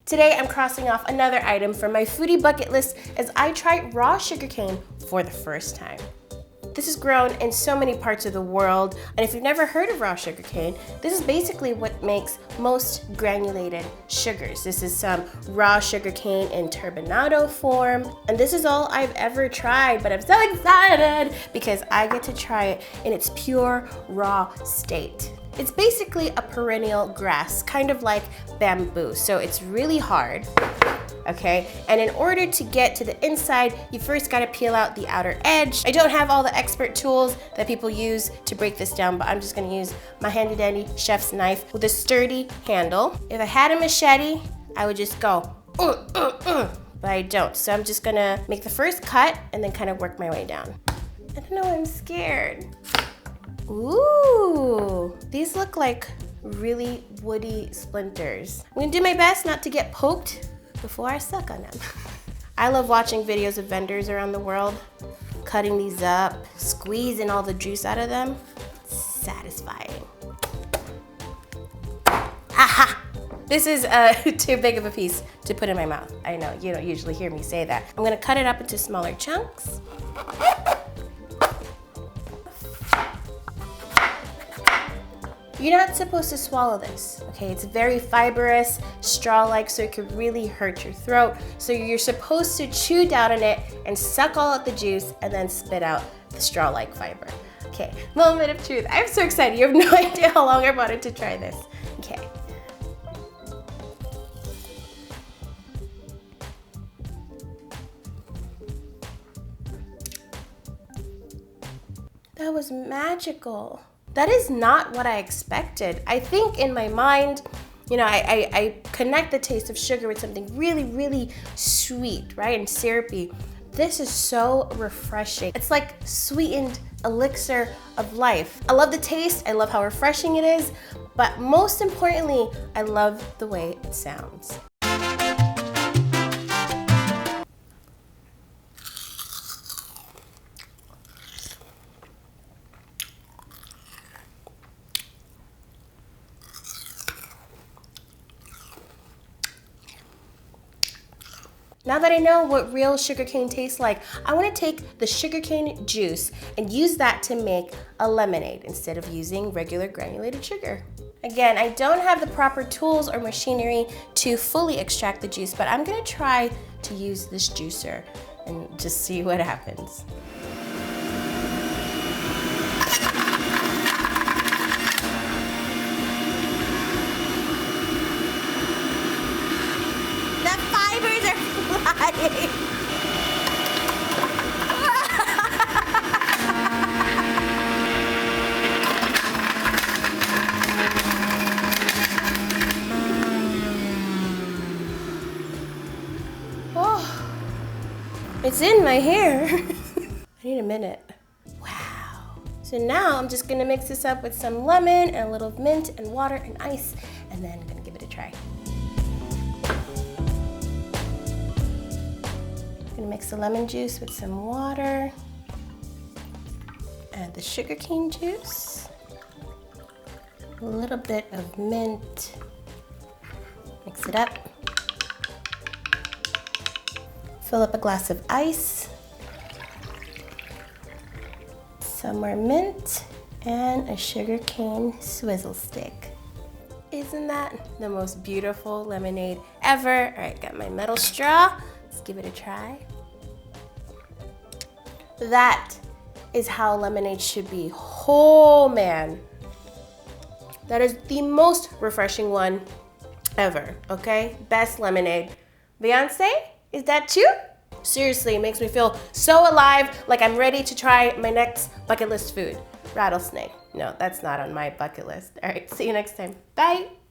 Today I'm crossing off another item from my foodie bucket list as I try raw sugarcane for the first time. This is grown in so many parts of the world, and if you've never heard of raw sugarcane, this is basically what makes most granulated sugars. This is some raw sugarcane in turbinado form, and this is all I've ever tried, but I'm so excited because I get to try it in its pure raw state. It's basically a perennial grass, kind of like bamboo, so it's really hard. Okay, and in order to get to the inside, you first gotta peel out the outer edge. I don't have all the expert tools that people use to break this down, but I'm just gonna use my handy dandy chef's knife with a sturdy handle. If I had a machete, I would just go, but I don't. So I'm just gonna make the first cut and then kind of work my way down. I don't know, I'm scared. Ooh, these look like really woody splinters. I'm gonna do my best not to get poked before I suck on them. I love watching videos of vendors around the world, cutting these up, squeezing all the juice out of them. It's satisfying. Aha! This is too big of a piece to put in my mouth. I know, you don't usually hear me say that. I'm gonna cut it up into smaller chunks. You're not supposed to swallow this, okay? It's very fibrous, straw-like, so it could really hurt your throat. So you're supposed to chew down on it and suck all out the juice and then spit out the straw-like fiber. Okay, moment of truth. I'm so excited. You have no idea how long I wanted to try this. Okay. That was magical. That is not what I expected. I think in my mind, you know, I connect the taste of sugar with something really, really sweet, right, and syrupy. This is so refreshing. It's like sweetened elixir of life. I love the taste, I love how refreshing it is, but most importantly, I love the way it sounds. Now that I know what real sugarcane tastes like, I want to take the sugarcane juice and use that to make a lemonade instead of using regular granulated sugar. Again, I don't have the proper tools or machinery to fully extract the juice, but I'm going to try to use this juicer and just see what happens. Oh, it's in my hair. I need a minute. Wow. So now I'm just gonna mix this up with some lemon and a little mint and water and ice, and then I'm gonna give it a try. Gonna mix the lemon juice with some water, add the sugarcane juice, a little bit of mint, mix it up, fill up a glass of ice, some more mint, and a sugarcane swizzle stick. Isn't that the most beautiful lemonade ever? All right, got my metal straw. Let's give it a try. That is how lemonade should be. Oh man. That is the most refreshing one ever, okay? Best lemonade. Beyonce, is that you? Seriously, it makes me feel so alive, like I'm ready to try my next bucket list food. Rattlesnake. No, that's not on my bucket list. All right, see you next time. Bye.